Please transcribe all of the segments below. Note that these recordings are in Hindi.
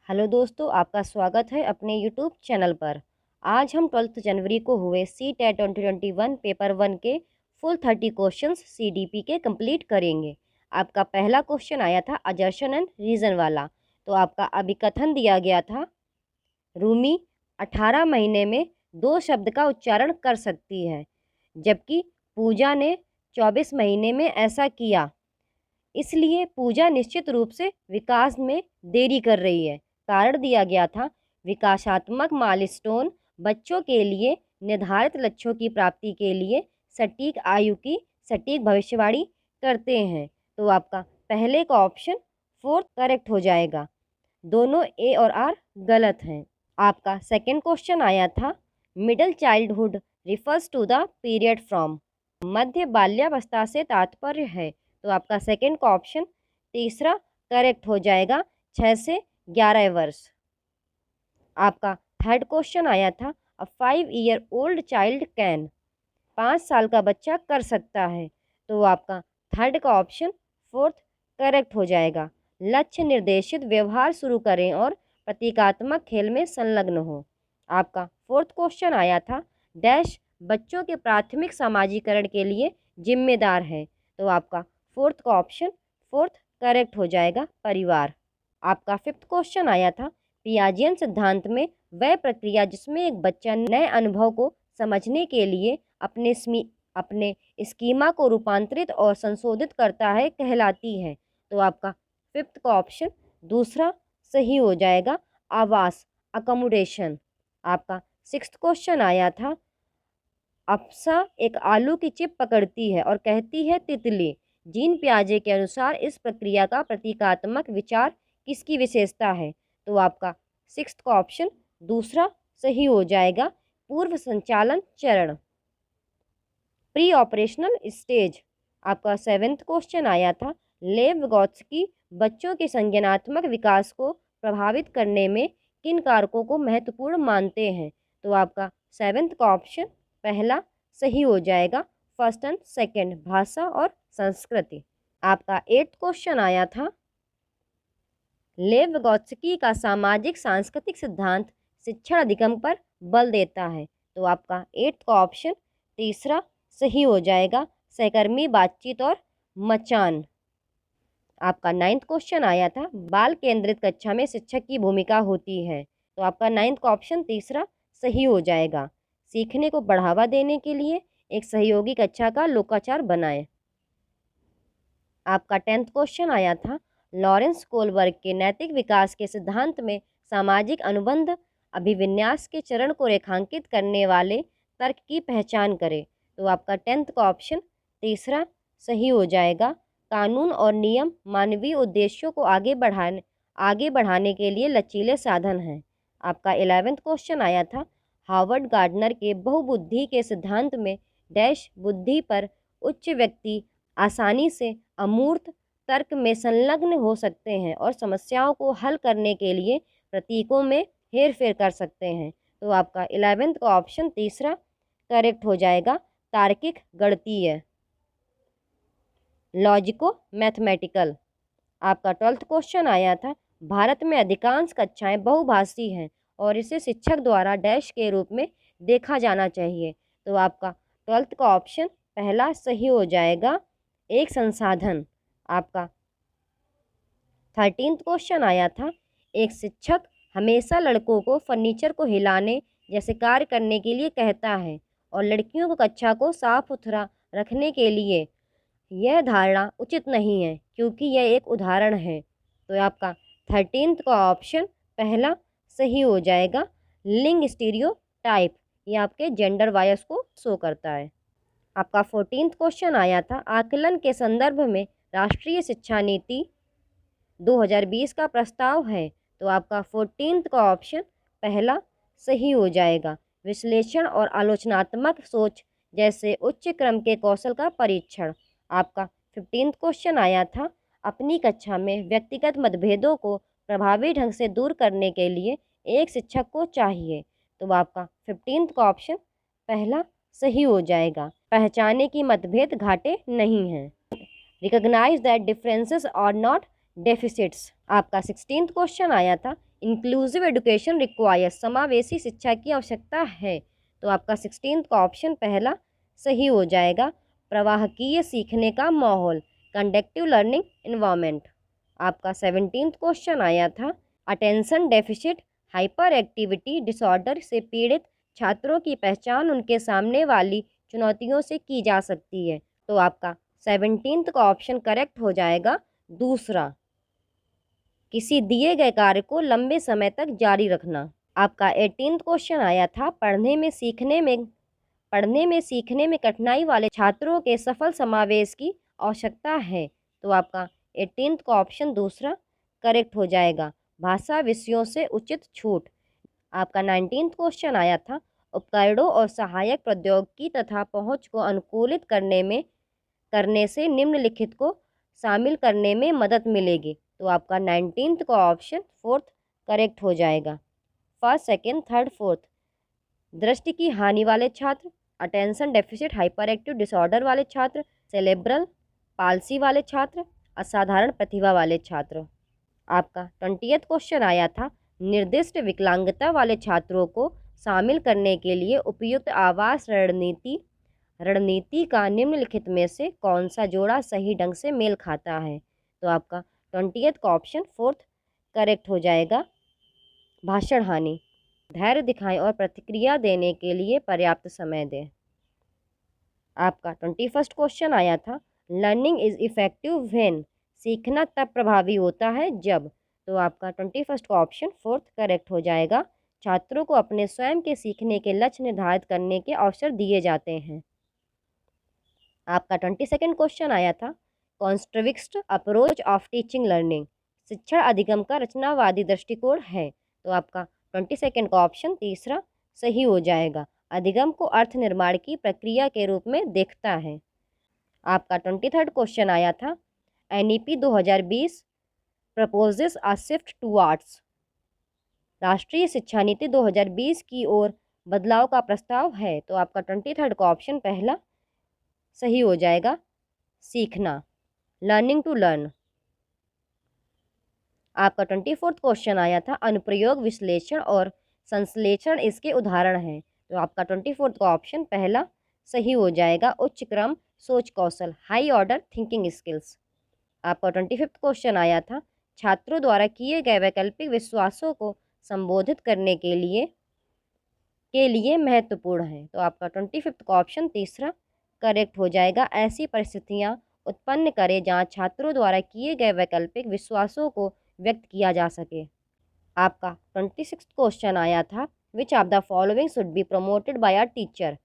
हेलो दोस्तों, आपका स्वागत है अपने यूट्यूब चैनल पर। आज हम 12 जनवरी को हुए CTET 2021 पेपर 1 के फुल 30 क्वेश्चंस CDP के कंप्लीट करेंगे। आपका पहला क्वेश्चन आया था अजर्शन एंड रीज़न वाला। तो आपका अभिकथन दिया गया था, रूमी 18 महीने में 2 शब्द का उच्चारण कर सकती है, जबकि पूजा ने 24 महीने में ऐसा किया। इसलिए पूजा निश्चित रूप से विकास में देरी कर रही है। कारण दिया गया था, विकासात्मक माइलस्टोन बच्चों के लिए निर्धारित लक्ष्यों की प्राप्ति के लिए सटीक आयु की सटीक भविष्यवाणी करते हैं। तो आपका पहले का ऑप्शन 4 करेक्ट हो जाएगा। दोनों ए और आर गलत हैं। आपका सेकंड क्वेश्चन आया था, middle childhood refers to the period from. मध्य बाल्यावस्था से तात्पर्य है। तो आपका सेकंड का ऑप्शन तीसरा करेक्ट हो जाएगा, 6 से 11 वर्ष। आपका थर्ड क्वेश्चन आया था, अ 5-year-old चाइल्ड कैन। 5 साल का बच्चा कर सकता है। तो आपका थर्ड का ऑप्शन फोर्थ करेक्ट हो जाएगा। लक्ष्य निर्देशित व्यवहार शुरू करें और प्रतीकात्मक खेल में संलग्न हो। आपका फोर्थ क्वेश्चन आया था, डैश बच्चों के प्राथमिक सामाजिकरण के लिए जिम्मेदार है। तो आपका फोर्थ का ऑप्शन फोर्थ करेक्ट हो जाएगा, परिवार। आपका फिफ्थ क्वेश्चन आया था, पियाजियन सिद्धांत में वह प्रक्रिया जिसमें एक बच्चा नए अनुभव को समझने के लिए अपने स्कीमा को रूपांतरित और संशोधित करता है कहलाती है। तो आपका फिफ्थ का ऑप्शन दूसरा सही हो जाएगा, आवास, अकोमोडेशन। आपका सिक्स्थ क्वेश्चन आया था, अप्सा एक आलू की चिप पकड़ती है और कहती है तितली। जीन पियाजे के अनुसार इस प्रक्रिया का प्रतीकात्मक विचार किसकी विशेषता है? तो आपका सिक्स्थ का ऑप्शन दूसरा सही हो जाएगा, पूर्व संचालन चरण, प्री ऑपरेशनल स्टेज। आपका सेवेंथ क्वेश्चन आया था, लेव विगोत्स्की बच्चों के संज्ञानात्मक विकास को प्रभावित करने में किन कारकों को महत्वपूर्ण मानते हैं? तो आपका सेवेंथ का ऑप्शन पहला सही हो जाएगा, फर्स्ट एंड सेकंड, भाषा और संस्कृति। आपका एट्थ क्वेश्चन आया था, लेव विगोत्स्की का सामाजिक सांस्कृतिक सिद्धांत शिक्षण अधिगम पर बल देता है। तो आपका एट्थ का ऑप्शन तीसरा सही हो जाएगा, सहकर्मी बातचीत और मचान। आपका नाइन्थ क्वेश्चन आया था, बाल केंद्रित कक्षा में शिक्षक की भूमिका होती है। तो आपका नाइन्थ का ऑप्शन तीसरा सही हो जाएगा, सीखने को बढ़ावा देने के लिए एक सहयोगी कक्षा का लोकाचार बनाएं। आपका टेंथ क्वेश्चन आया था, लॉरेंस कोलबर्ग के नैतिक विकास के सिद्धांत में सामाजिक अनुबंध अभिविन्यास के चरण को रेखांकित करने वाले तर्क की पहचान करें। तो आपका टेंथ का ऑप्शन तीसरा सही हो जाएगा, कानून और नियम मानवीय उद्देश्यों को आगे बढ़ाने के लिए लचीले साधन हैं। आपका 11वें क्वेश्चन आया था, हार्वर्ड गार्डनर के बहुबुद्धि के सिद्धांत में डैश बुद्धि पर उच्च व्यक्ति आसानी से अमूर्त तर्क में संलग्न हो सकते हैं और समस्याओं को हल करने के लिए प्रतीकों में हेरफेर कर सकते हैं। तो आपका 11वें का ऑप्शन तीसरा करेक्ट हो जाएगा, तार्किक गणितीय, लॉजिको मैथमेटिकल। आपका 12th क्वेश्चन आया था, भारत में अधिकांश कक्षाएं बहुभाषी हैं और इसे शिक्षक द्वारा डैश के रूप में देखा जाना चाहिए। तो आपका 12th का ऑप्शन पहला सही हो जाएगा, एक संसाधन। आपका 13th क्वेश्चन आया था, एक शिक्षक हमेशा लड़कों को फर्नीचर को हिलाने जैसे कार्य करने के लिए कहता है और लड़कियों को कक्षा को साफ सुथरा रखने के लिए। यह धारणा उचित नहीं है क्योंकि यह एक उदाहरण है। तो आपका 13th का ऑप्शन पहला सही हो जाएगा, लिंग स्टीरियोटाइप, ये आपके जेंडर बायस को शो करता है। आपका 14th क्वेश्चन आया था, आकलन के संदर्भ में राष्ट्रीय शिक्षा नीति 2020 का प्रस्ताव है। तो आपका 14th का ऑप्शन पहला सही हो जाएगा, विश्लेषण और आलोचनात्मक सोच जैसे उच्च क्रम के कौशल का परीक्षण। आपका 15th क्वेश्चन आया था, अपनी कक्षा में व्यक्तिगत मतभेदों को प्रभावी ढंग से दूर करने के लिए एक शिक्षक को चाहिए। तो आपका 15th का ऑप्शन पहला सही हो जाएगा, पहचाने की मतभेद घाटे नहीं हैं। Recognise that differences are not deficits. आपका 16th क्वेश्चन आया था, इंक्लूसिव एजुकेशन रिक्वायर्स, समावेशी शिक्षा की आवश्यकता है। तो आपका 16th का ऑप्शन पहला सही हो जाएगा। प्रवाहकीय सीखने का माहौल, कंडक्टिव लर्निंग इन्वायरमेंट। आपका 17th क्वेश्चन आया था, attention deficit hyper activity disorder से पीड़ित छात्रों की पहचान उनके सामने वाली चुनौतियों से की जा सकती है। तो आपका 17th का ऑप्शन करेक्ट हो जाएगा दूसरा, किसी दिए गए कार्य को लंबे समय तक जारी रखना। आपका 18th क्वेश्चन आया था, पढ़ने में सीखने में कठिनाई वाले छात्रों के सफल समावेश की आवश्यकता है। तो आपका 18th का ऑप्शन दूसरा करेक्ट हो जाएगा, भाषा विषयों से उचित छूट। आपका 19th क्वेश्चन आया था, उपकरणों और सहायक प्रौद्योगिकी तथा पहुंच को अनुकूलित करने से निम्नलिखित को शामिल करने में मदद मिलेगी। तो आपका 19th का ऑप्शन फोर्थ करेक्ट हो जाएगा। First, second, third, fourth. दृष्टि की हानि वाले छात्र, attention deficit hyper active disorder वाले छात्र, सेलेब्रल पाल्सी वाले छात्र, असाधारण प्रतिभा वाले छात्र। आपका 20th क्वेश्चन आया था, निर्दिष्ट विकलांगता वाले छात्रों को शामिल करने के लिए उपयुक्त आवास रणनीति का निम्नलिखित में से कौन सा जोड़ा सही ढंग से मेल खाता है। तो आपका 20th का ऑप्शन फोर्थ करेक्ट हो जाएगा, भाषण हानि। धैर्य दिखाएं और प्रतिक्रिया देने के लिए पर्याप्त समय दें। आपका 21st क्वेश्चन आया था, लर्निंग इज इफेक्टिव व्हेन, सीखना तब प्रभावी होता है जब। तो आपका 21st का ऑप्शन फोर्थ करेक्ट हो जाएगा, छात्रों को अपने स्वयं के सीखने के लक्ष्य निर्धारित करने के अवसर दिए जाते हैं। आपका 22nd क्वेश्चन आया था, कॉन्स्ट्रक्टिविस्ट अप्रोच ऑफ टीचिंग लर्निंग, शिक्षण अधिगम का रचनावादी दृष्टिकोण है। तो आपका 22nd का ऑप्शन तीसरा सही हो जाएगा, अधिगम को अर्थ निर्माण की प्रक्रिया के रूप में देखता है। आपका 23rd क्वेश्चन आया था, NEP 2020 प्रपोजेस अ शिफ्ट टुवर्ड्स, राष्ट्रीय शिक्षा नीति 2020 की ओर बदलाव का प्रस्ताव है। तो आपका 23rd का ऑप्शन पहला सही हो जाएगा, सीखना, लर्निंग टू लर्न। आपका 24th क्वेश्चन आया था, अनुप्रयोग विश्लेषण और संश्लेषण इसके उदाहरण हैं। तो आपका 24th का ऑप्शन पहला सही हो जाएगा, उच्च क्रम सोच कौशल, हाई ऑर्डर थिंकिंग स्किल्स। आपका 25th क्वेश्चन आया था, छात्रों द्वारा किए गए वैकल्पिक विश्वासों को संबोधित करने के लिए महत्वपूर्ण है। तो आपका 25th का ऑप्शन तीसरा करेक्ट हो जाएगा, ऐसी परिस्थितियां उत्पन्न करें जहां छात्रों द्वारा किए गए वैकल्पिक विश्वासों को व्यक्त किया जा सके। आपका 26th क्वेश्चन आया था, which of the following should be promoted by a teacher,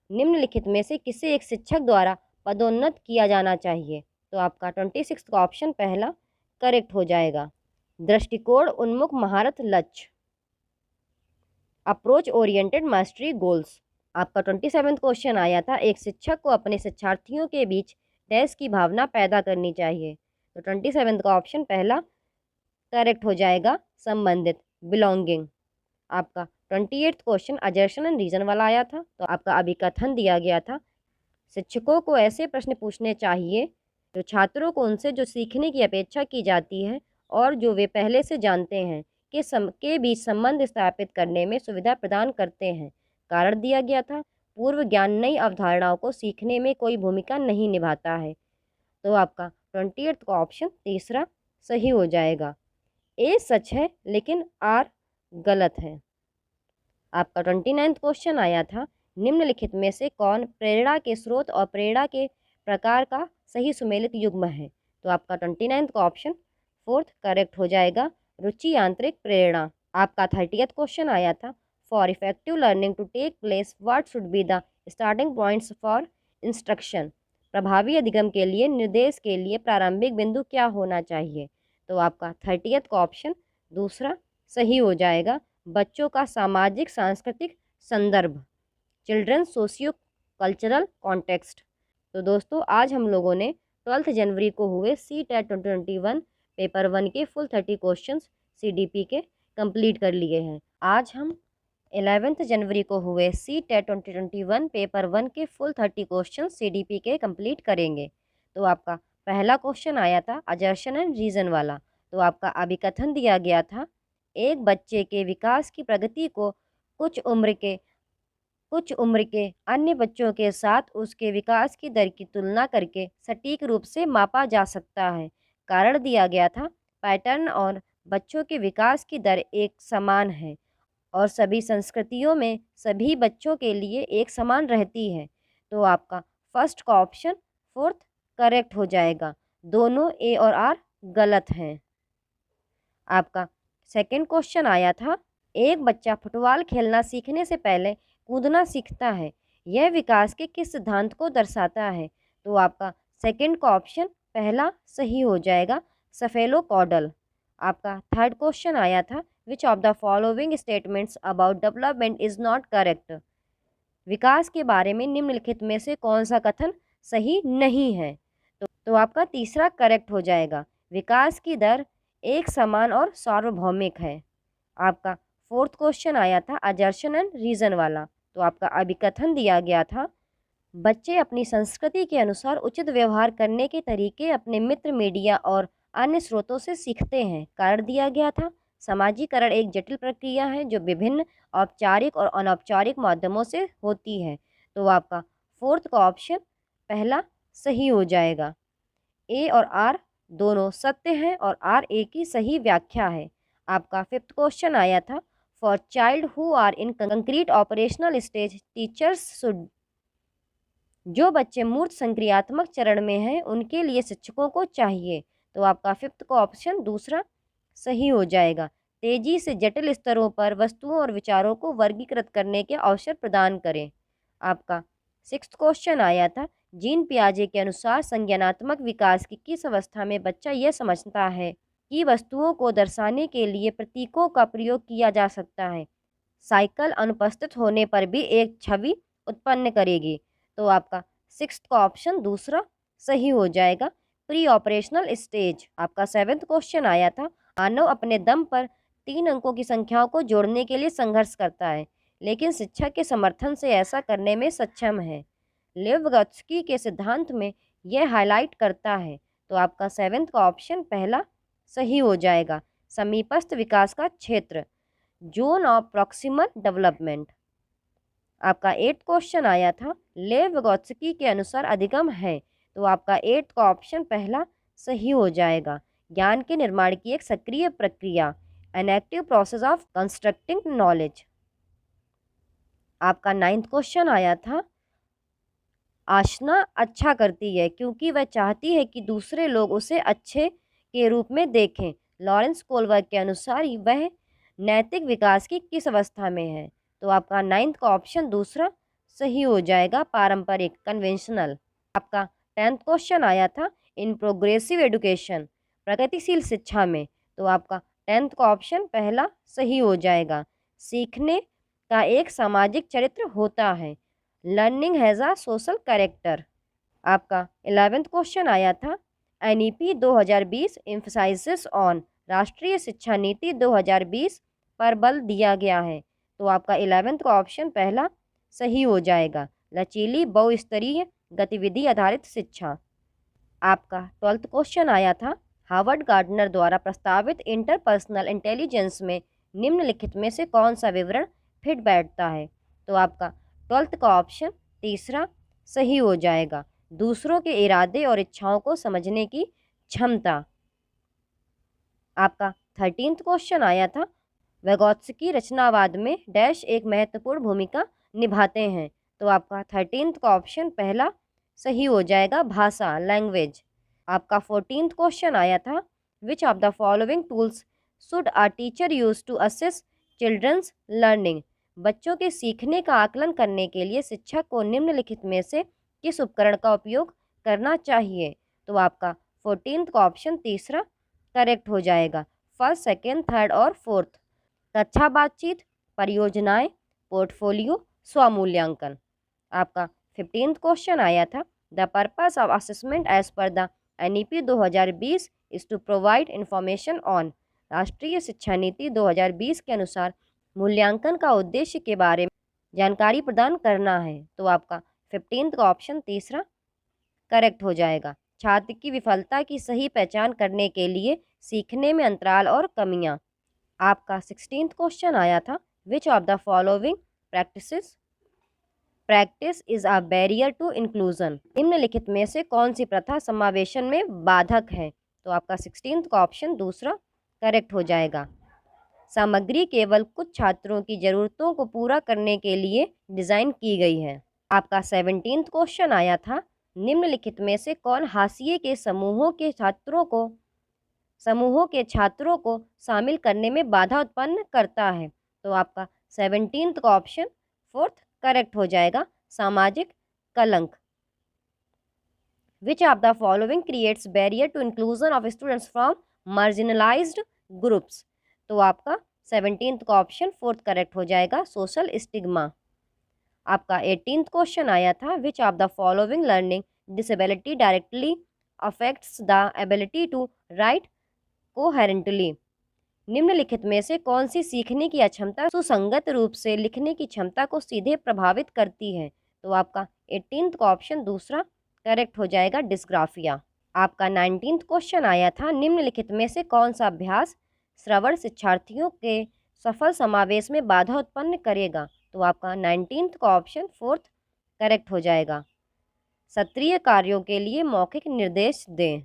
निम्नलिखित में से किसे एक शिक्षक द्वारा पदोन्नत किया जाना चाहिए। तो आपका 26th का ऑप्शन पहला करेक्ट हो जाएगा, दृष्टिकोण उन्मुख महारत लक्ष्य, अप्रोच ओरिएंटेड मास्टरी गोल्स। आपका 27th क्वेश्चन आया था, एक शिक्षक को अपने शिक्षार्थियों के बीच डैश की भावना पैदा करनी चाहिए। तो 27th का ऑप्शन पहला करेक्ट हो जाएगा, संबंधित, बिलोंगिंग। आपका 28th क्वेश्चन अजर्शन एंड रीजन वाला आया था। तो आपका अभिकथन दिया गया था, शिक्षकों को ऐसे प्रश्न पूछने चाहिए जो छात्रों को उनसे जो सीखने की अपेक्षा की जाती है और जो वे पहले से जानते हैं के बीच संबंध स्थापित करने में सुविधा प्रदान करते हैं। कारण दिया गया था, पूर्व ज्ञान नई अवधारणाओं को सीखने में कोई भूमिका नहीं निभाता है। तो आपका 28th का ऑप्शन तीसरा सही हो जाएगा, ए सच है लेकिन आर गलत है। आपका 29th क्वेश्चन आया था, निम्नलिखित में से कौन प्रेरणा के स्रोत और प्रेरणा के प्रकार का सही सुमेलित युग्म है। तो आपका 29th का ऑप्शन फोर्थ करेक्ट हो जाएगा, रुचि आंतरिक प्रेरणा। आपका 30th क्वेश्चन आया था, for effective learning to take place what should be the starting points for instruction, प्रभावी अधिगम के लिए निर्देश के लिए प्रारंभिक बिंदु क्या होना चाहिए। तो आपका 30th का ऑप्शन दूसरा सही हो जाएगा, बच्चों का सामाजिक सांस्कृतिक संदर्भ, चिल्ड्रन सोशियो कल्चरल कॉन्टेक्स्ट। तो दोस्तों, आज हम लोगों ने 12 जनवरी को हुए CTET 2021 पेपर 1 के फुल 30 क्वेश्चंस CDP के कंप्लीट कर लिए हैं। आज हम 11 जनवरी को हुए CTET 2021 पेपर 1 के फुल 30 क्वेश्चन CDP के कंप्लीट करेंगे। तो आपका पहला क्वेश्चन आया था अजर्शन एंड रीजन वाला। तो आपका अभिकथन दिया गया था, एक बच्चे के विकास की प्रगति को कुछ उम्र के अन्य बच्चों के साथ उसके विकास की दर की तुलना करके सटीक रूप से मापा जा सकता है। कारण दिया गया था, पैटर्न और बच्चों के विकास की दर एक समान है और सभी संस्कृतियों में सभी बच्चों के लिए एक समान रहती है। तो आपका फर्स्ट का ऑप्शन फोर्थ करेक्ट हो जाएगा। दोनों ए और आर गलत हैं। आपका सेकंड क्वेश्चन आया था, एक बच्चा फुटबॉल खेलना सीखने से पहले कूदना सीखता है, यह विकास के किस सिद्धांत को दर्शाता है? तो आपका सेकंड का ऑप्शन पहला सही हो जाएगा, सफेलोकॉडल। आपका थर्ड क्वेश्चन आया था, which of the following statements about development is not correct? विकास के बारे में निम्नलिखित में से कौन सा कथन सही नहीं है? तो आपका तीसरा करेक्ट हो जाएगा, विकास की दर एक समान और सार्वभौमिक है। आपका फोर्थ क्वेश्चन आया था अजर्शन एंड रीजन वाला। तो आपका अभिकथन दिया गया था, बच्चे अपनी संस्कृति के अनुसार उचित व्यवहार करने के तरीके अपने मित्र, मीडिया और अन्य स्रोतों से सीखते हैं। कारण दिया गया था, समाजीकरण एक जटिल प्रक्रिया है जो विभिन्न औपचारिक और अनौपचारिक माध्यमों से होती है। तो आपका फोर्थ का ऑप्शन पहला सही हो जाएगा। ए और आर दोनों सत्य हैं और आर ए की सही व्याख्या है। आपका फिफ्थ क्वेश्चन आया था, for child who are in concrete operational stage teachers should. जो बच्चे मूर्त संक्रियात्मक चरण में हैं उनके लिए शिक्षकों को चाहिए। तो आपका फिफ्थ का ऑप्शन दूसरा सही हो जाएगा, तेजी से जटिल स्तरों पर वस्तुओं और विचारों को वर्गीकृत करने के अवसर प्रदान करें। आपका सिक्स्थ क्वेश्चन आया था, जीन पियाजे के अनुसार संज्ञानात्मक विकास की किस अवस्था में बच्चा यह समझता है कि वस्तुओं को दर्शाने के लिए प्रतीकों का प्रयोग किया जा सकता है? साइकिल अनुपस्थित होने पर भी एक छवि उत्पन्न करेगी। तो आपका सिक्स्थ का ऑप्शन दूसरा सही हो जाएगा, प्री ऑपरेशनल स्टेज। आपका सेवेंथ क्वेश्चन आया था, मानव अपने दम पर 3 अंकों की संख्याओं को जोड़ने के लिए संघर्ष करता है, लेकिन शिक्षक के समर्थन से ऐसा करने में सक्षम है। लिव्त्सकी के सिद्धांत में यह हाईलाइट करता है। तो आपका सेवेंथ का ऑप्शन पहला सही हो जाएगा, समीपस्थ विकास का क्षेत्र, जोन ऑफ प्रॉक्सिमल डेवलपमेंट। आपका एट्थ क्वेश्चन आया था, लिव्त्सकी के अनुसार अधिगम है। तो आपका एट्थ का ऑप्शन पहला सही हो जाएगा, ज्ञान के निर्माण की एक सक्रिय प्रक्रिया, an active process of constructing knowledge. आपका नाइन्थ क्वेश्चन आया था, आशना अच्छा करती है क्योंकि वह चाहती है कि दूसरे लोग उसे अच्छे के रूप में देखें। लॉरेंस कोलवर्ग के अनुसार वह नैतिक विकास की किस अवस्था में है? तो आपका नाइन्थ का ऑप्शन दूसरा सही हो जाएगा, पारंपरिक, कन्वेंशनल। आपका टेंथ क्वेश्चन आया था, इन प्रोग्रेसिव एजुकेशन, प्रगतिशील शिक्षा में। तो आपका टेंथ का ऑप्शन पहला सही हो जाएगा, सीखने का एक सामाजिक चरित्र होता है, learning has a social character. आपका 11th क्वेश्चन आया था, एनईपी 2020 एम्फसाइजेस ऑन, राष्ट्रीय शिक्षा नीति 2020 पर बल दिया गया है। तो आपका 11th का ऑप्शन पहला सही हो जाएगा, लचीली बहुस्तरीय गतिविधि आधारित शिक्षा। आपका 12th क्वेश्चन आया था, हार्वर्ड गार्डनर द्वारा प्रस्तावित इंटरपर्सनल इंटेलिजेंस में निम्नलिखित में से कौन सा विवरण फिट बैठता है? तो आपका 12th का ऑप्शन तीसरा सही हो जाएगा, दूसरों के इरादे और इच्छाओं को समझने की क्षमता। आपका 13th क्वेश्चन आया था, vygotsky रचनावाद में डैश एक महत्वपूर्ण भूमिका निभाते हैं। तो आपका 13th का ऑप्शन पहला सही हो जाएगा, भाषा, लैंग्वेज। आपका 14th क्वेश्चन आया था, which of the following tools should a teacher use to assess children's learning? बच्चों के सीखने का आकलन करने के लिए शिक्षक को निम्नलिखित में से किस उपकरण का उपयोग करना चाहिए? तो आपका 14th का ऑप्शन तीसरा करेक्ट हो जाएगा, फर्स्ट, सेकेंड, थर्ड और फोर्थ। कक्षा बातचीत, परियोजनाएं, पोर्टफोलियो, स्वमूल्यांकन। आपका 15th क्वेश्चन आया था, the purpose of assessment as per the NEP 2020 is to provide information on, राष्ट्रीय शिक्षा नीति 2020 के अनुसार मूल्यांकन का उद्देश्य के बारे में जानकारी प्रदान करना है। तो आपका 15th का ऑप्शन तीसरा करेक्ट हो जाएगा, छात्र की विफलता की सही पहचान करने के लिए सीखने में अंतराल और कमियां। आपका 16th क्वेश्चन आया था, which of the following practice is a barrier to inclusion. निम्नलिखित में से कौन सी प्रथा समावेशन में बाधक है? तो आपका 16th का ऑप्शन दूसरा करेक्ट हो जाएगा। सामग्री केवल कुछ छात्रों की जरूरतों को पूरा करने के लिए डिजाइन की गई है। आपका 17th क्वेश्चन आया था, निम्नलिखित में से कौन हाशिए के समूहों के छात्रों को शामिल करने में बाधा उत्पन्न करता है? तो आपका 17th का ऑप्शन फोर्थ करेक्ट हो जाएगा, सामाजिक कलंक। Which of the following creates barrier to inclusion of students from marginalised groups? तो आपका 17th का ऑप्शन फोर्थ करेक्ट हो जाएगा, सोशल स्टिग्मा। आपका 18th क्वेश्चन आया था, which of the following learning disability directly affects the ability to write coherently. निम्नलिखित में से कौन सी सीखने की अक्षमता सुसंगत रूप से लिखने की क्षमता को सीधे प्रभावित करती है? तो आपका 18th का ऑप्शन दूसरा करेक्ट हो जाएगा, डिस्ग्राफिया। आपका 19th क्वेश्चन आया था, निम्नलिखित में से कौन सा अभ्यास श्रवण शिक्षार्थियों के सफल समावेश में बाधा उत्पन्न करेगा? तो आपका 19th का ऑप्शन फोर्थ करेक्ट हो जाएगा, सत्रीय कार्यों के लिए मौखिक निर्देश दें।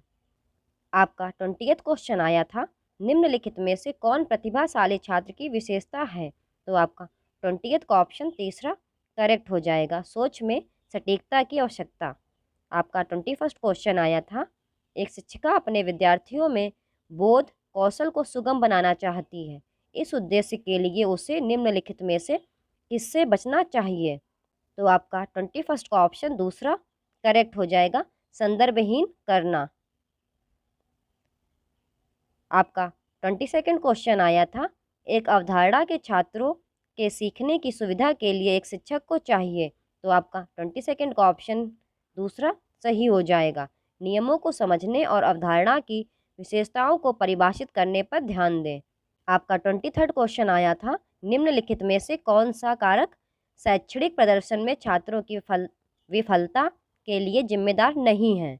आपका 20th क्वेश्चन आया था, निम्नलिखित में से कौन प्रतिभाशाली छात्र की विशेषता है? तो आपका 20th का ऑप्शन तीसरा करेक्ट हो जाएगा, सोच में सटीकता की आवश्यकता। आपका 21st क्वेश्चन आया था, एक शिक्षिका अपने विद्यार्थियों में बोध कौशल को सुगम बनाना चाहती है, इस उद्देश्य के लिए उसे निम्नलिखित में से किससे बचना चाहिए? तो आपका 21st का ऑप्शन दूसरा करेक्ट हो जाएगा, संदर्भहीन करना। आपका 22nd क्वेश्चन आया था, एक अवधारणा के छात्रों के सीखने की सुविधा के लिए एक शिक्षक को चाहिए। तो आपका 22nd का ऑप्शन दूसरा सही हो जाएगा, नियमों को समझने और अवधारणा की विशेषताओं को परिभाषित करने पर ध्यान दें। आपका 23rd क्वेश्चन आया था, निम्नलिखित में से कौन सा कारक शैक्षणिक प्रदर्शन में छात्रों की विफलता के लिए जिम्मेदार नहीं है?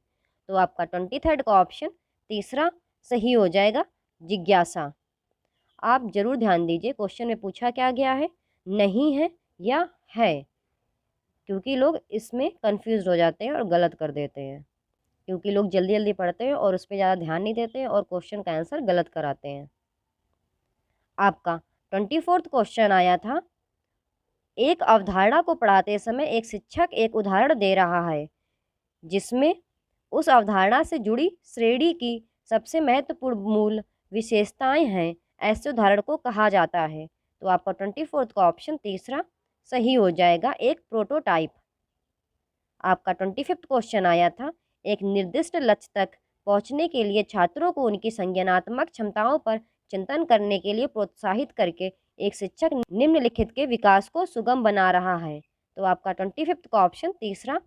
तो आपका 23rd का ऑप्शन तीसरा सही हो जाएगा, जिज्ञासा। आप जरूर ध्यान दीजिए, क्वेश्चन में पूछा क्या गया है, नहीं है या है, क्योंकि लोग इसमें कंफ्यूज हो जाते हैं और गलत कर देते हैं, क्योंकि लोग जल्दी जल्दी पढ़ते हैं और उस पर ज़्यादा ध्यान नहीं देते हैं और क्वेश्चन का आंसर गलत कराते हैं। आपका 24th क्वेश्चन आया था, एक अवधारणा को पढ़ाते समय एक शिक्षक एक उदाहरण दे रहा है जिसमें उस अवधारणा से जुड़ी श्रेणी की सबसे महत्वपूर्ण मूल विशेषताएं हैं, ऐसे उदाहरण को कहा जाता है? तो आपका 24th का ऑप्शन तीसरा सही हो जाएगा, एक प्रोटोटाइप। आपका 25th क्वेश्चन आया था, एक निर्दिष्ट लक्ष्य तक पहुंचने के लिए छात्रों को उनकी संज्ञानात्मक क्षमताओं पर चिंतन करने के लिए प्रोत्साहित करके एक शिक्षक निम्नलिखित के विकास को सुगम बना रहा है? तो आपका 25th का ऑप्शन तीसरा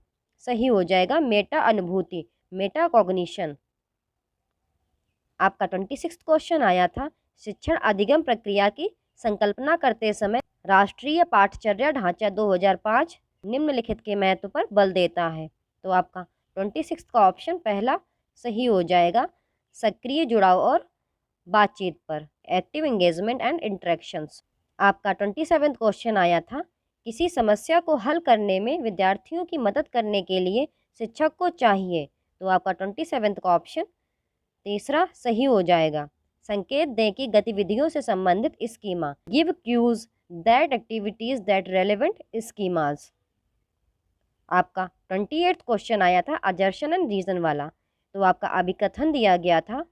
सही हो जाएगा, मेटा अनुभूति, मेटा कॉग्निशन। आपका 26th क्वेश्चन आया था, शिक्षण अधिगम प्रक्रिया की संकल्पना करते समय राष्ट्रीय पाठचर्या ढांचा 2005 निम्नलिखित के महत्व पर बल देता है? तो आपका 26th का ऑप्शन पहला सही हो जाएगा, सक्रिय जुड़ाव और बातचीत पर, एक्टिव एंगेजमेंट एंड इंटरेक्शंस। आपका 27th क्वेश्चन आया था, किसी समस्या को हल करने में विद्यार्थियों की मदद करने के लिए शिक्षक को चाहिए? तो आपका 27th का ऑप्शन तीसरा सही हो जाएगा, संकेत दें कि गतिविधियों से संबंधित schema, give cues that activities that relevant schemas. आपका 28th क्वेश्चन आया था, अजर्शन एंड रीजन वाला। तो आपका अभिकथन दिया गया था,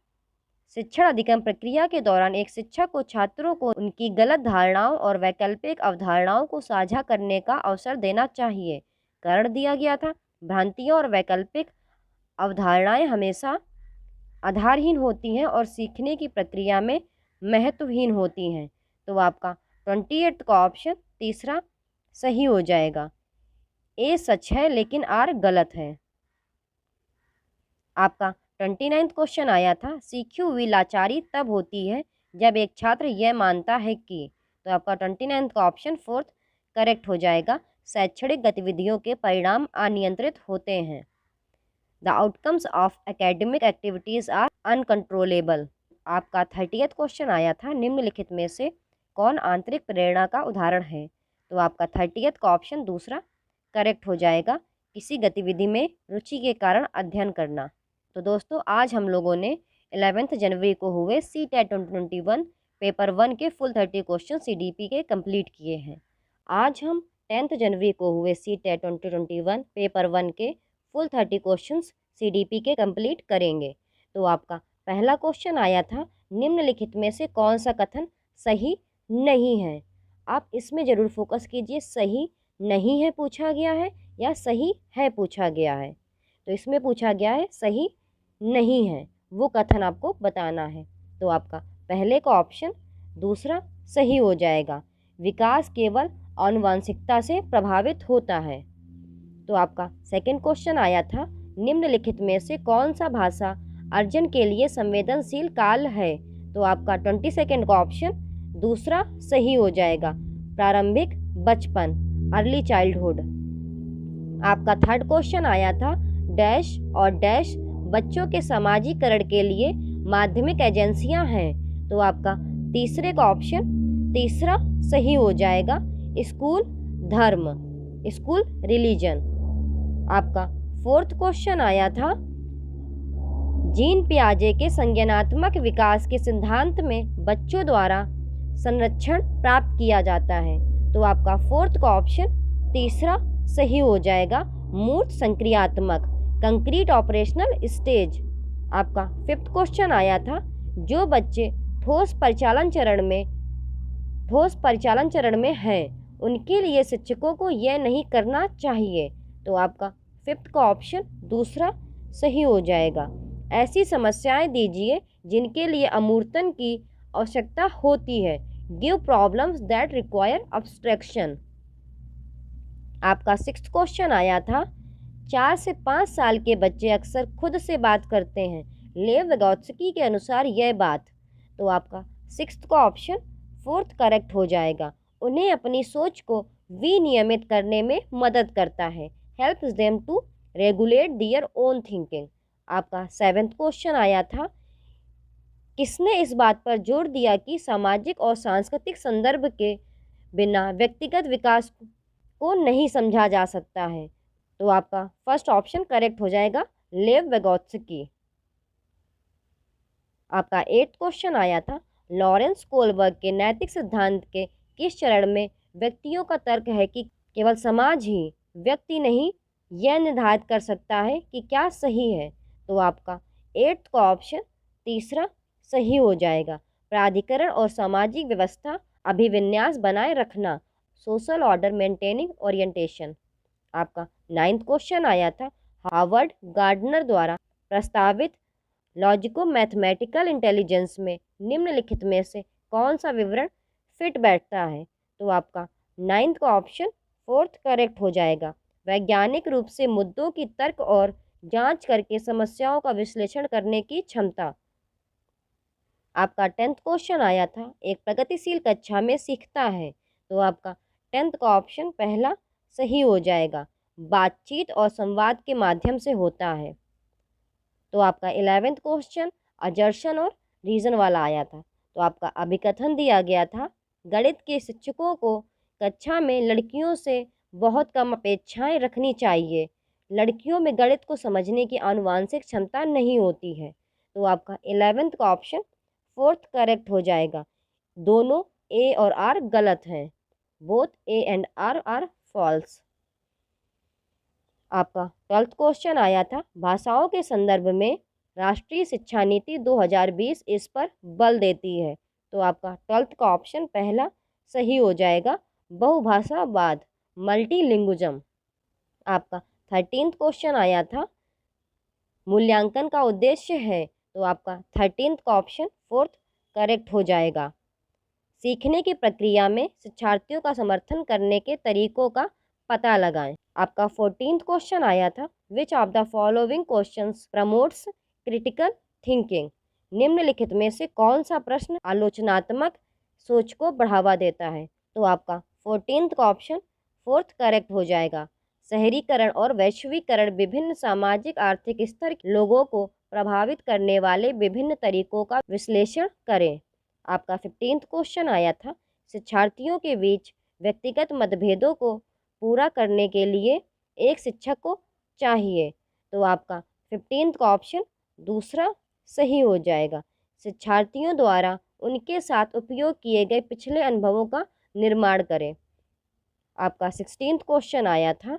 शिक्षण अधिगम प्रक्रिया के दौरान एक शिक्षक को छात्रों को उनकी गलत धारणाओं और वैकल्पिक अवधारणाओं को साझा करने का अवसर देना चाहिए। कारण दिया गया था, भ्रांतियाँ और वैकल्पिक अवधारणाएं हमेशा आधारहीन होती हैं और सीखने की प्रक्रिया में महत्वहीन होती हैं। तो आपका 28th का ऑप्शन तीसरा सही हो जाएगा, ए सच है लेकिन आर गलत है। आपका 29th क्वेश्चन आया था, सीखी हुई लाचारी तब होती है जब एक छात्र यह मानता है कि। तो आपका 29th का ऑप्शन फोर्थ करेक्ट हो जाएगा, शैक्षणिक गतिविधियों के परिणाम अनियंत्रित होते हैं। The outcomes of academic activities are uncontrollable. आपका 30th क्वेश्चन आया था, निम्नलिखित में से कौन आंतरिक प्रेरणा का उदाहरण है? तो आपका 30th का ऑप्शन दूसरा करेक्ट हो जाएगा, किसी गतिविधि में रुचि के कारण अध्ययन करना। तो दोस्तों आज हम लोगों ने 11 जनवरी को हुए CTET 2021 पेपर 1 के फुल 30 क्वेश्चन CDP के कंप्लीट किए हैं। आज हम 10 जनवरी को हुए CTET 2021 पेपर 1 के फुल 30 क्वेश्चन CDP के कंप्लीट करेंगे। तो आपका पहला क्वेश्चन आया था, निम्नलिखित में से कौन सा कथन सही नहीं है? आप इसमें ज़रूर फोकस कीजिए, सही नहीं है पूछा गया है या सही है पूछा गया है। तो इसमें पूछा गया है सही नहीं है, वो कथन आपको बताना है। तो आपका पहले का ऑप्शन दूसरा सही हो जाएगा, विकास केवल आनुवंशिकता से प्रभावित होता है। तो आपका सेकंड क्वेश्चन आया था, निम्नलिखित में से कौन सा भाषा अर्जन के लिए संवेदनशील काल है? तो आपका 22nd का ऑप्शन दूसरा सही हो जाएगा, प्रारंभिक बचपन, अर्ली चाइल्डहुड। आपका थर्ड क्वेश्चन आया था, डैश और डैश बच्चों के समाजीकरण के लिए माध्यमिक एजेंसियां हैं। तो आपका तीसरे का ऑप्शन तीसरा सही हो जाएगा, स्कूल धर्म, स्कूल रिलीजन। आपका फोर्थ क्वेश्चन आया था, जीन पियाजे के संज्ञानात्मक विकास के सिद्धांत में बच्चों द्वारा संरक्षण प्राप्त किया जाता है। तो आपका फोर्थ का ऑप्शन तीसरा सही हो जाएगा, मूर्त संक्रियात्मक, कंक्रीट ऑपरेशनल स्टेज। आपका फिफ्थ क्वेश्चन आया था, जो बच्चे ठोस परिचालन चरण में हैं उनके लिए शिक्षकों को यह नहीं करना चाहिए। तो आपका फिफ्थ का ऑप्शन दूसरा सही हो जाएगा, ऐसी समस्याएं दीजिए जिनके लिए अमूर्तन की आवश्यकता होती है, give problems that require abstraction. आपका सिक्स्थ क्वेश्चन आया था, 4 से 5 साल के बच्चे अक्सर खुद से बात करते हैं, लेव विगोत्स्की के अनुसार यह बात। तो आपका सिक्स्थ का ऑप्शन फोर्थ करेक्ट हो जाएगा, उन्हें अपनी सोच को विनियमित करने में मदद करता है, helps them to regulate their own thinking. आपका सेवेंथ क्वेश्चन आया था, किसने इस बात पर जोर दिया कि सामाजिक और सांस्कृतिक संदर्भ के बिना व्यक्तिगत विकास को नहीं समझा जा सकता है? तो आपका फर्स्ट ऑप्शन करेक्ट हो जाएगा, लेव विगोत्स्की। आपका एट्थ क्वेश्चन आया था, लॉरेंस कोलबर्ग के नैतिक सिद्धांत के किस चरण में व्यक्तियों का तर्क है कि केवल समाज ही, व्यक्ति नहीं, यह निर्धारित कर सकता है कि क्या सही है? तो आपका एट्थ का ऑप्शन तीसरा सही हो जाएगा, प्राधिकरण और सामाजिक व्यवस्था अभिविन्यास बनाए रखना, सोशल ऑर्डर मेंटेनिंग ओरिएंटेशन। आपका नाइन्थ क्वेश्चन आया था, हार्वर्ड गार्डनर द्वारा प्रस्तावित लॉजिको मैथमेटिकल इंटेलिजेंस में निम्नलिखित में से कौन सा विवरण फिट बैठता है? तो आपका नाइन्थ का ऑप्शन फोर्थ करेक्ट हो जाएगा, वैज्ञानिक रूप से मुद्दों की तर्क और जांच करके समस्याओं का विश्लेषण करने की क्षमता। आपका 10th क्वेश्चन आया था, एक प्रगतिशील कक्षा में सीखता है। तो आपका 10th का ऑप्शन पहला सही हो जाएगा, बातचीत और संवाद के माध्यम से होता है। तो आपका 11th क्वेश्चन अजर्शन और रीजन वाला आया था। तो आपका अभिकथन दिया गया था, गणित के शिक्षकों को कक्षा में लड़कियों से बहुत कम अपेक्षाएं रखनी चाहिए, लड़कियों में गणित को समझने की आनुवांशिक क्षमता नहीं होती है। तो आपका 11th का ऑप्शन फोर्थ करेक्ट हो जाएगा, दोनों ए और आर गलत हैं, both A and R are false. आपका 12th क्वेश्चन आया था, भाषाओं के संदर्भ में राष्ट्रीय शिक्षा नीति 2020 इस पर बल देती है। तो आपका 12th का ऑप्शन पहला सही हो जाएगा, बहुभाषावाद, मल्टीलिंगुइज्म। आपका 13th क्वेश्चन आया था, मूल्यांकन का उद्देश्य है। तो आपका 13th का ऑप्शन फोर्थ करेक्ट हो जाएगा, सीखने की प्रक्रिया में शिक्षार्थियों का समर्थन करने के तरीकों का पता लगाएं। आपका 14th क्वेश्चन आया था, which of the following questions promotes critical thinking? निम्नलिखित में से कौन सा प्रश्न आलोचनात्मक सोच को बढ़ावा देता है? तो आपका 14th का ऑप्शन फोर्थ करेक्ट हो जाएगा, शहरीकरण और वैश्वीकरण विभिन्न सामाजिक आर्थिक स्तर के लोगों को प्रभावित करने वाले विभिन्न तरीकों का विश्लेषण करें। आपका 15th क्वेश्चन आया था, शिक्षार्थियों के बीच व्यक्तिगत मतभेदों को पूरा करने के लिए एक शिक्षक को चाहिए। तो आपका 15th का ऑप्शन दूसरा सही हो जाएगा। शिक्षार्थियों द्वारा उनके साथ उपयोग किए गए पिछले अनुभवों का निर्माण करें। आपका 16th क्वेश्चन आया था,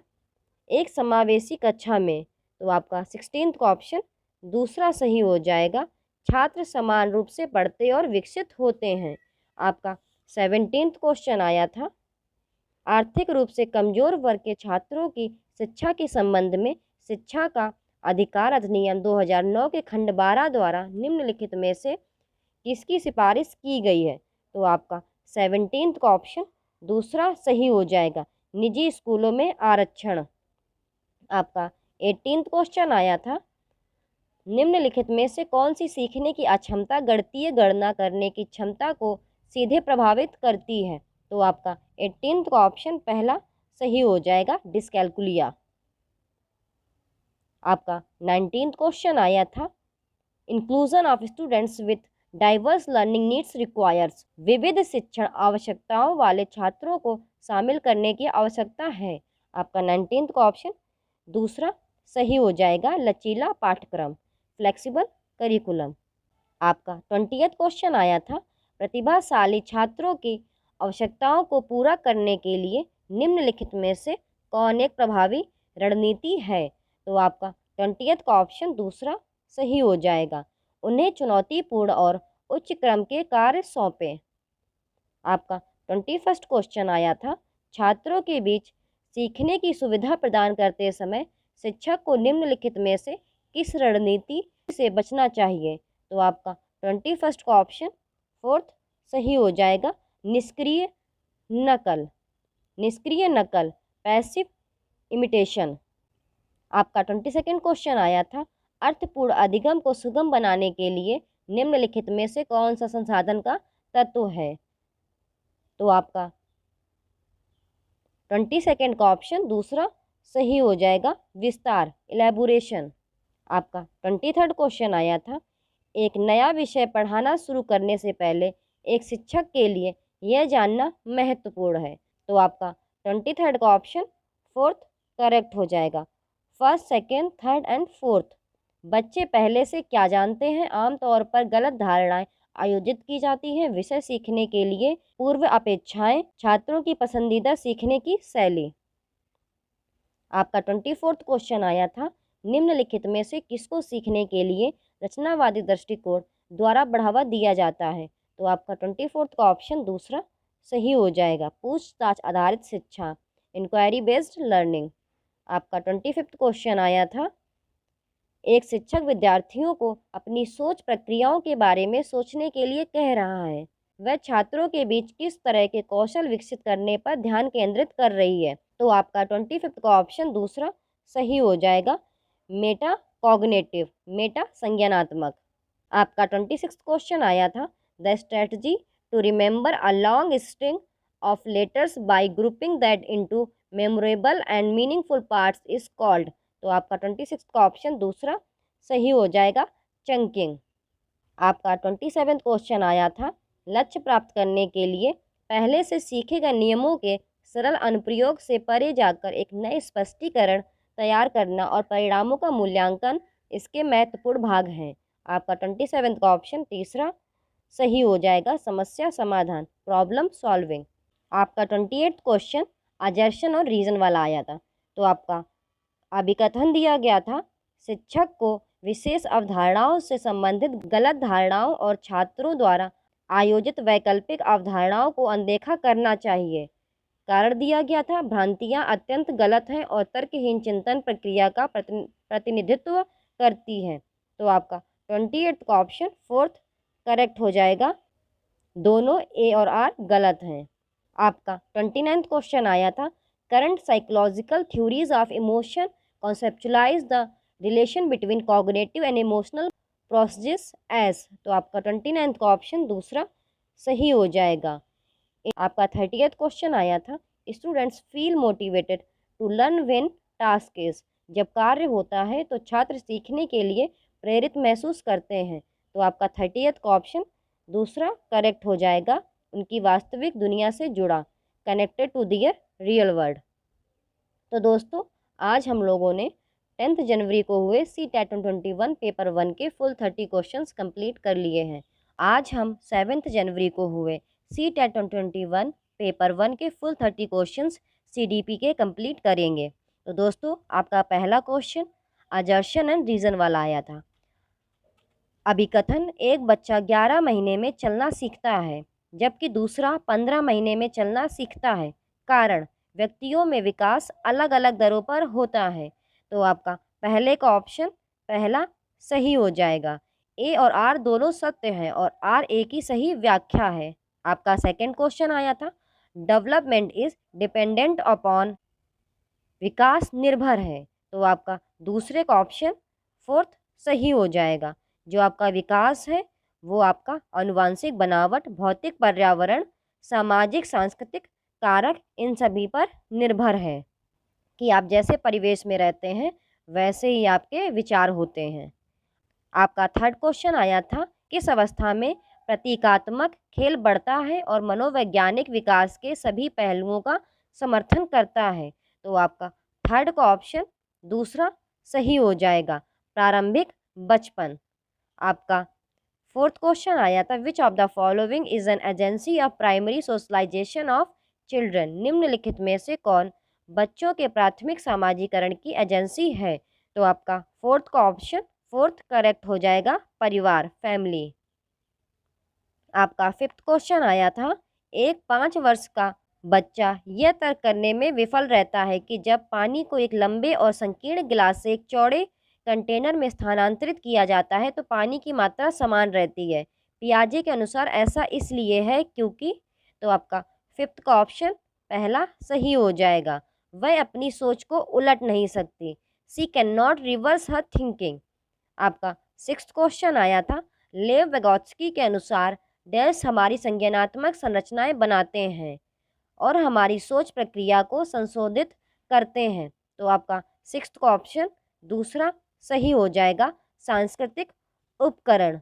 एक समावेशी कक्षा में। तो आपका 16th का ऑप्शन दूसरा सही हो जाएगा। छात्र समान रूप से पढ़ते और विकसित होते हैं। आपका 17th क्वेश्चन आया था, आर्थिक रूप से कमजोर वर्ग के छात्रों की शिक्षा के संबंध में शिक्षा का अधिकार अधिनियम 2009 के खंड 12 द्वारा निम्नलिखित में से किसकी सिफारिश की गई है। तो आपका 17th का ऑप्शन दूसरा सही हो जाएगा, निजी स्कूलों में आरक्षण। आपका 18th क्वेश्चन आया था, निम्नलिखित में से कौन सी सीखने की अक्षमता गणितीय गणना करने की क्षमता को सीधे प्रभावित करती है। तो आपका 18th का ऑप्शन पहला सही हो जाएगा, डिस्कैलकुलिया। आपका 19th क्वेश्चन आया था, inclusion of students with diverse learning needs requires, विविध शिक्षण आवश्यकताओं वाले छात्रों को शामिल करने की आवश्यकता है। आपका 19th का ऑप्शन दूसरा सही हो जाएगा, लचीला पाठ्यक्रम, फ्लेक्सिबल करिकुलम। आपका 20th क्वेश्चन आया था, प्रतिभाशाली छात्रों की आवश्यकताओं को पूरा करने के लिए निम्नलिखित में से कौन एक प्रभावी रणनीति है। तो आपका 20th का ऑप्शन दूसरा सही हो जाएगा, उन्हें चुनौतीपूर्ण और उच्च क्रम के कार्य सौंपें। आपका 21st क्वेश्चन आया था, छात्रों के बीच सीखने की सुविधा प्रदान करते समय शिक्षक को निम्नलिखित में से किस रणनीति से बचना चाहिए। तो आपका 21st का ऑप्शन फोर्थ सही हो जाएगा, निष्क्रिय नकल, निष्क्रिय नकल, पैसिव इमिटेशन। आपका 22nd क्वेश्चन आया था, अर्थपूर्ण अधिगम को सुगम बनाने के लिए निम्नलिखित में से कौन सा संसाधन का तत्व है। तो आपका 22nd का ऑप्शन दूसरा सही हो जाएगा, विस्तार, इलेबोरेशन। आपका 23rd क्वेश्चन आया था, एक नया विषय पढ़ाना शुरू करने से पहले एक शिक्षक के लिए यह जानना महत्वपूर्ण है। तो आपका 23rd का ऑप्शन फोर्थ करेक्ट हो जाएगा, first, second, third and fourth. बच्चे पहले से क्या जानते हैं, आमतौर पर गलत धारणाएं आयोजित की जाती हैं। विषय सीखने के लिए पूर्व अपेक्षाएं, छात्रों की पसंदीदा सीखने की शैली। आपका 24th क्वेश्चन आया था, निम्नलिखित में से किसको सीखने के लिए रचनावादी दृष्टिकोण द्वारा बढ़ावा दिया जाता है। तो आपका 24th का ऑप्शन दूसरा सही हो जाएगा, पूछताछ आधारित शिक्षा, इंक्वायरी बेस्ड लर्निंग। आपका 25th क्वेश्चन आया था, एक शिक्षक विद्यार्थियों को अपनी सोच प्रक्रियाओं के बारे में सोचने के लिए कह रहा है, वह छात्रों के बीच किस तरह के कौशल विकसित करने पर ध्यान केंद्रित कर रही है। तो आपका 25th का ऑप्शन दूसरा सही हो जाएगा, मेटा कॉग्निटिव, मेटा संज्ञानात्मक। आपका 26th क्वेश्चन आया था, the strategy to remember a long string of letters by grouping that into memorable and meaningful parts is called. तो आपका 26th का ऑप्शन दूसरा सही हो जाएगा, चंकिंग। आपका 27th क्वेश्चन आया था, लक्ष्य प्राप्त करने के लिए पहले से सीखे गए नियमों के सरल अनुप्रयोग से परे जाकर एक नए स्पष्टीकरण तैयार करना और परिणामों का मूल्यांकन इसके महत्वपूर्ण भाग हैं। आपका 27th का ऑप्शन तीसरा सही हो जाएगा, समस्या समाधान, प्रॉब्लम सॉल्विंग। आपका 28th क्वेश्चन अजर्शन और रीजन वाला आया था। तो आपका अभिकथन दिया गया था, शिक्षक को विशेष अवधारणाओं से संबंधित गलत धारणाओं और छात्रों द्वारा आयोजित वैकल्पिक अवधारणाओं को अनदेखा करना चाहिए। कारण दिया गया था, भ्रांतियां अत्यंत गलत हैं और तर्कहीन चिंतन प्रक्रिया का प्रतिनिधित्व करती हैं। तो आपका 28th का ऑप्शन फोर्थ करेक्ट हो जाएगा, दोनों ए और आर गलत हैं। आपका 29th क्वेश्चन आया था, current psychological theories of emotion conceptualise the relation between cognitive and emotional processes as. तो आपका 29th का ऑप्शन दूसरा सही हो जाएगा। आपका 30th क्वेश्चन आया था, students feel motivated to learn when task is. जब कार्य होता है तो छात्र सीखने के लिए प्रेरित महसूस करते हैं। तो आपका 30th का ऑप्शन दूसरा करेक्ट हो जाएगा, उनकी वास्तविक दुनिया से जुड़ा, connected to their real world. तो दोस्तों, आज हम लोगों ने 10th जनवरी को हुए सी टेट 2021 पेपर 1 के फुल 30 क्वेश्चंस कंप्लीट कर लिए हैं। आज हम 7th जनवरी को हुए सी टेट 2021 पेपर 1 के फुल 30 क्वेश्चंस CDP के कंप्लीट करेंगे। तो दोस्तों, आपका पहला क्वेश्चन अजर्शन एंड रीज़न वाला आया था। अभिकथन: एक बच्चा 11 महीने में चलना सीखता है जबकि दूसरा 15 महीने में चलना सीखता है। कारण: व्यक्तियों में विकास अलग अलग दरों पर होता है। तो आपका पहले का ऑप्शन पहला सही हो जाएगा। ए और आर दोनों सत्य हैं और आर ए की सही व्याख्या है। आपका सेकंड क्वेश्चन आया था, डेवलपमेंट इज डिपेंडेंट अपॉन, विकास निर्भर है। तो आपका दूसरे का ऑप्शन फोर्थ सही हो जाएगा। जो आपका विकास है वो आपका आनुवांशिक बनावट, भौतिक पर्यावरण, सामाजिक सांस्कृतिक कारक, इन सभी पर निर्भर है कि आप जैसे परिवेश में रहते हैं वैसे ही आपके विचार होते हैं। आपका थर्ड क्वेश्चन आया था, किस अवस्था में प्रतीकात्मक खेल बढ़ता है और मनोवैज्ञानिक विकास के सभी पहलुओं का समर्थन करता है। तो आपका थर्ड का ऑप्शन दूसरा सही हो जाएगा, प्रारंभिक बचपन। आपका फोर्थ क्वेश्चन आया था, which of the following is an agency of primary socialisation of children, निम्नलिखित में से कौन बच्चों के प्राथमिक सामाजिकरण की एजेंसी है। तो आपका फोर्थ का ऑप्शन फोर्थ करेक्ट हो जाएगा, परिवार, फैमिली। आपका फिफ्थ क्वेश्चन आया था, एक 5 वर्ष का बच्चा यह तर्क करने में विफल रहता है कि जब पानी को एक लंबे और संकीर्ण गिलास से एक चौड़े कंटेनर में स्थानांतरित किया जाता है तो पानी की मात्रा समान रहती है। पियाजे के अनुसार ऐसा इसलिए है क्योंकि, तो आपका फिफ्थ का ऑप्शन पहला सही हो जाएगा, वह अपनी सोच को उलट नहीं सकती। She can not reverse her thinking. आपका सिक्स्थ क्वेश्चन आया था, लेव वेगोत्स्की के अनुसार डैश हमारी संज्ञानात्मक संरचनाएं बनाते हैं और हमारी सोच प्रक्रिया को संशोधित करते हैं। तो आपका सिक्स्थ का ऑप्शन दूसरा सही हो जाएगा, सांस्कृतिक उपकरण,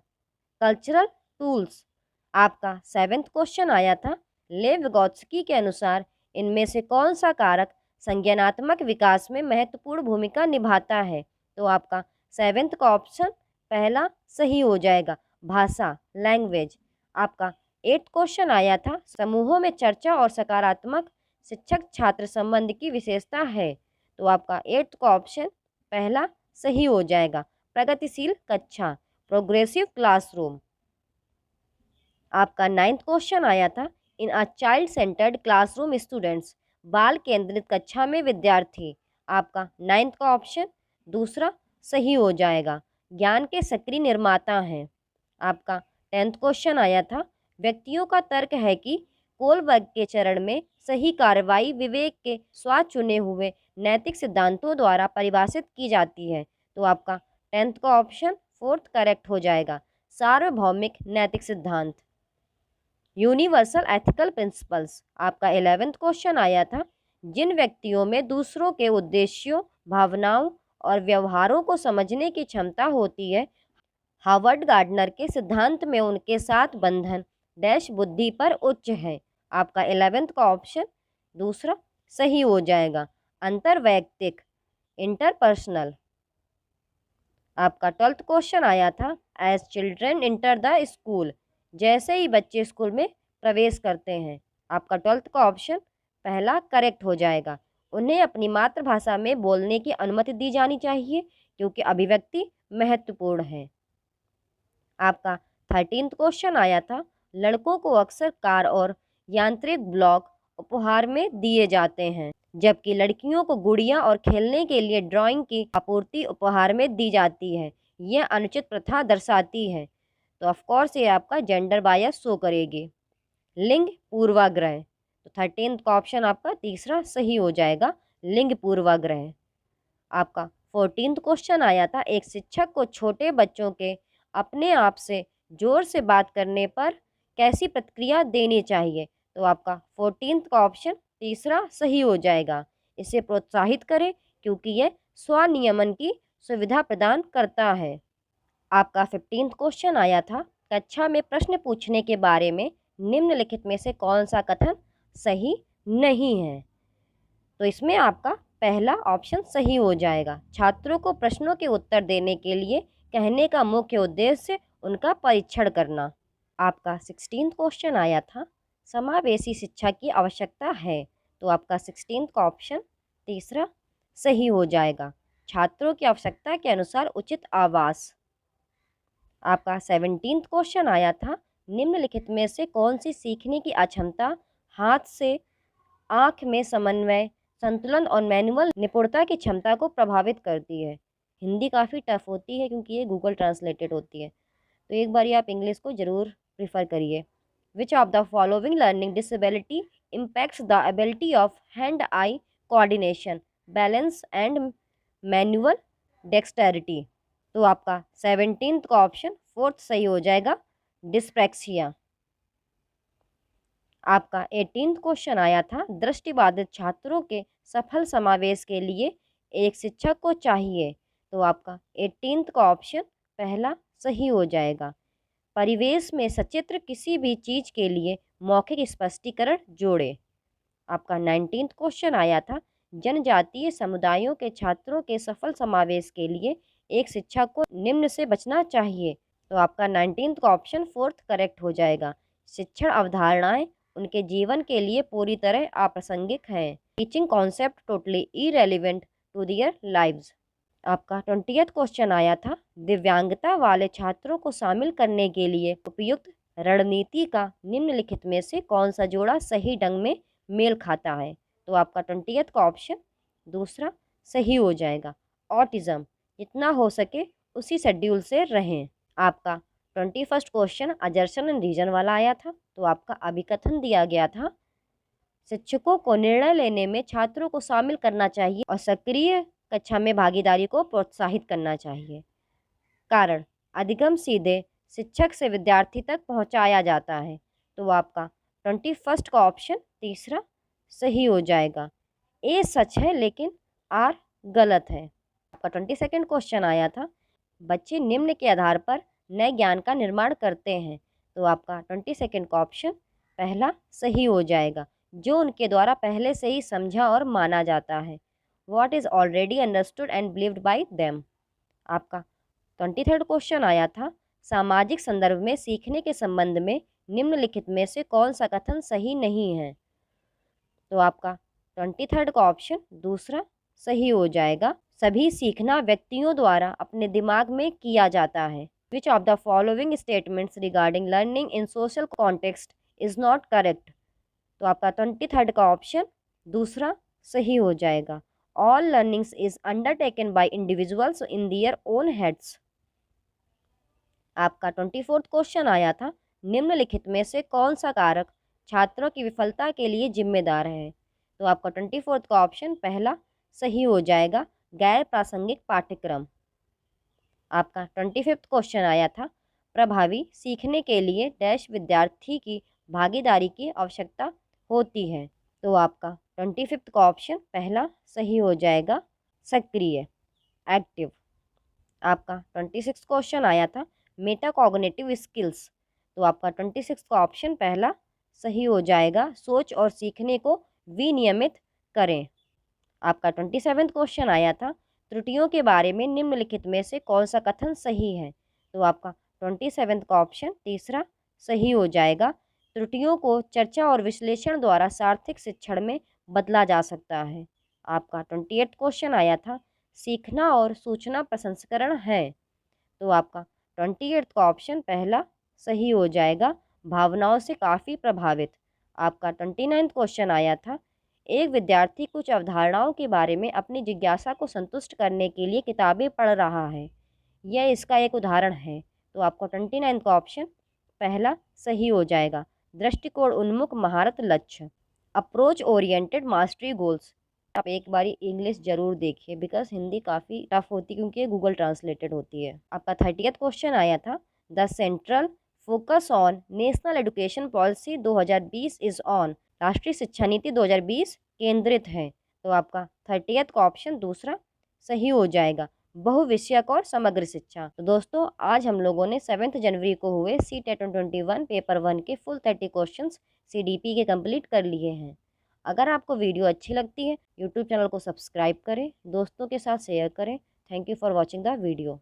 कल्चरल टूल्स। आपका सेवेंथ क्वेश्चन आया था, लेव वेगोत्स्की के अनुसार इनमें से कौन सा कारक संज्ञानात्मक विकास में महत्वपूर्ण भूमिका निभाता है। तो आपका सेवेंथ का ऑप्शन पहला सही हो जाएगा, भाषा, लैंग्वेज। आपका एट्थ क्वेश्चन आया था, समूहों में चर्चा और सकारात्मक शिक्षक छात्र संबंध की विशेषता है। तो आपका एट्थ का ऑप्शन पहला सही हो जाएगा, प्रगतिशील कक्षा, प्रोग्रेसिव क्लासरूम। आपका नाइन्थ क्वेश्चन आया था, in a child centred classroom students, बाल केंद्रित कक्षा में विद्यार्थी। आपका नाइन्थ का ऑप्शन दूसरा सही हो जाएगा, ज्ञान के सक्रिय निर्माता हैं। आपका 10th क्वेश्चन आया था, व्यक्तियों का तर्क है कि कोलबर्ग के चरण में सही कार्रवाई विवेक के स्वचुने हुए नैतिक सिद्धांतों द्वारा परिभाषित की जाती है। तो आपका 10th का ऑप्शन फोर्थ करेक्ट हो जाएगा, सार्वभौमिक नैतिक सिद्धांत, यूनिवर्सल एथिकल प्रिंसिपल्स। आपका 11th क्वेश्चन आया था, जिन व्यक्तियों में दूसरों के उद्देश्यों, भावनाओं और व्यवहारों को समझने की क्षमता होती है, हार्वर्ड गार्डनर के सिद्धांत में उनके साथ बंधन डैश बुद्धि पर उच्च है। आपका 11th का ऑप्शन दूसरा सही हो जाएगा, अंतर्वैयक्तिक, इंटरपर्सनल। आपका 12th क्वेश्चन आया था, as children enter the school, जैसे ही बच्चे स्कूल में प्रवेश करते हैं। आपका 12th का ऑप्शन पहला करेक्ट हो जाएगा, उन्हें अपनी मातृभाषा में बोलने की अनुमति दी जानी चाहिए क्योंकि अभिव्यक्ति महत्वपूर्ण है। आपका 13th क्वेश्चन आया था, लड़कों को अक्सर कार और यांत्रिक ब्लॉक उपहार में दिए जाते हैं जबकि लड़कियों को गुड़ियां और खेलने के लिए ड्राइंग की आपूर्ति उपहार में दी जाती है। यह अनुचित प्रथा दर्शाती है। तो ऑफकोर्स ये आपका जेंडर बायस शो करेगी। लिंग पूर्वाग्रह, तो 13th का ऑप्शन आपका तीसरा सही हो जाएगा, लिंग पूर्वाग्रह। आपका 14th क्वेश्चन आया था, एक शिक्षक को छोटे बच्चों के अपने आप से जोर से बात करने पर कैसी प्रतिक्रिया देनी चाहिए। तो आपका 14th का ऑप्शन तीसरा सही हो जाएगा, इसे प्रोत्साहित करें क्योंकि यह स्वनियमन की सुविधा प्रदान करता है। आपका 15th क्वेश्चन आया था, कक्षा में प्रश्न पूछने के बारे में निम्नलिखित में से कौन सा कथन सही नहीं है। तो इसमें आपका पहला ऑप्शन सही हो जाएगा। छात्रों को प्रश्नों के उत्तर देने के लिए कहने का मुख्य उद्देश्य उनका परीक्षण करना। आपका 16th क्वेश्चन आया था, समावेशी शिक्षा की आवश्यकता है। तो आपका 16th का ऑप्शन तीसरा सही हो जाएगा। छात्रों की आवश्यकता के अनुसार उचित आवास। आपका 17th क्वेश्चन आया था, निम्नलिखित में से कौन सी सीखने की अक्षमता हाथ से आँख में समन्वय, संतुलन और मैनुअल निपुणता की क्षमता को प्रभावित करती है। हिंदी काफ़ी टफ होती है क्योंकि ये गूगल ट्रांसलेटेड होती है, तो एक बार आप इंग्लिश को ज़रूर प्रिफर करिए। विच of the following learning disability impacts the ability of hand eye coordination, balance and manual dexterity. तो आपका 17th का ऑप्शन फोर्थ सही हो जाएगा, डिस्प्रैक्सिया। आपका 18th क्वेश्चन आया था, दृष्टिबाधित छात्रों के सफल समावेश के लिए एक शिक्षक को चाहिए। तो आपका 18th का ऑप्शन पहला सही हो जाएगा। परिवेश में सचित्र किसी भी चीज के लिए मौखिक स्पष्टीकरण जोड़े। आपका 19th क्वेश्चन आया था, जनजातीय समुदायों के छात्रों के सफल समावेश के लिए एक शिक्षक को निम्न से बचना चाहिए। तो आपका 19th का ऑप्शन फोर्थ करेक्ट हो जाएगा। शिक्षण अवधारणाएं उनके जीवन के लिए पूरी तरह अप्रासंगिक हैं। Teaching concept totally irrelevant to their lives. आपका 20th क्वेश्चन आया था, दिव्यांगता वाले छात्रों को शामिल करने के लिए उपयुक्त रणनीति का निम्नलिखित में से कौन सा जोड़ा सही ढंग में मेल खाता है। तो आपका 20th का ऑप्शन दूसरा सही हो जाएगा। ऑटिज्म, जितना हो सके उसी शेड्यूल से रहें। आपका 21st क्वेश्चन अजर्सन एंड रीजन वाला आया था। तो आपका अभिकथन दिया गया था, शिक्षकों को निर्णय लेने में छात्रों को शामिल करना चाहिए और सक्रिय कक्षा में भागीदारी को प्रोत्साहित करना चाहिए। कारण, अधिगम सीधे शिक्षक से विद्यार्थी तक पहुंचाया जाता है। तो आपका 21st का ऑप्शन तीसरा सही हो जाएगा। ए सच है लेकिन आर गलत है। आपका 22nd क्वेश्चन आया था, बच्चे निम्न के आधार पर नए ज्ञान का निर्माण करते हैं। तो आपका 22nd का ऑप्शन पहला सही हो जाएगा, जो उनके द्वारा पहले से ही समझा और माना जाता है। What is already understood and believed by them। आपका 23rd क्वेश्चन आया था, सामाजिक संदर्भ में सीखने के संबंध में निम्नलिखित में से कौन सा कथन सही नहीं है। तो आपका 23rd का ऑप्शन दूसरा सही हो जाएगा। सभी सीखना व्यक्तियों द्वारा अपने दिमाग में किया जाता है। विच of the following statements regarding learning in social context is not correct. तो आपका 23rd का ऑप्शन दूसरा सही हो जाएगा। All learnings is undertaken by individuals in their own heads. आपका 24th क्वेश्चन आया था, निम्नलिखित में से कौन सा कारक छात्रों की विफलता के लिए जिम्मेदार है। तो आपका 24th का ऑप्शन पहला सही हो जाएगा, गैर प्रासंगिक पाठ्यक्रम। आपका 25th क्वेश्चन आया था, प्रभावी सीखने के लिए डैश विद्यार्थी की भागीदारी की आवश्यकता होती है। तो आपका 25th का ऑप्शन पहला सही हो जाएगा, सक्रिय, एक्टिव। आपका 26th क्वेश्चन आया था, मेटाकॉग्निटिव स्किल्स। तो आपका 26th का ऑप्शन पहला सही हो जाएगा, सोच और सीखने को विनियमित करें। आपका 27th क्वेश्चन आया था, त्रुटियों के बारे में निम्नलिखित में से कौन सा कथन सही है। तो आपका 27th का ऑप्शन तीसरा सही हो जाएगा, त्रुटियों को चर्चा और विश्लेषण द्वारा सार्थक शिक्षण में बदला जा सकता है। आपका 28th क्वेश्चन आया था, सीखना और सूचना प्रसंस्करण है। तो आपका 28th का ऑप्शन पहला सही हो जाएगा, भावनाओं से काफ़ी प्रभावित। आपका 29th क्वेश्चन आया था, एक विद्यार्थी कुछ अवधारणाओं के बारे में अपनी जिज्ञासा को संतुष्ट करने के लिए किताबें पढ़ रहा है, यह इसका एक उदाहरण है। तो आपका 29 का ऑप्शन पहला सही हो जाएगा, दृष्टिकोण उन्मुख महारत लक्ष्य, अप्रोच ओरिएंटेड मास्टरी गोल्स। आप एक बारी इंग्लिश जरूर देखिए बिकॉज हिंदी काफ़ी टफ होती है क्योंकि ये गूगल ट्रांसलेटेड होती है। आपका 30th क्वेश्चन आया था, the central focus on national education policy 2020 is on. राष्ट्रीय शिक्षा नीति 2020 केंद्रित है। तो आपका 30th का ऑप्शन दूसरा सही हो जाएगा, बहुविषयक और समग्र शिक्षा। तो दोस्तों आज हम लोगों ने 7 जनवरी को हुए सी टेट 2021 पेपर 1 के फुल 30 क्वेश्चंस CDP के कंप्लीट कर लिए हैं। अगर आपको वीडियो अच्छी लगती है यूट्यूब चैनल को सब्सक्राइब करें, दोस्तों के साथ शेयर करें। Thank you for watching the video.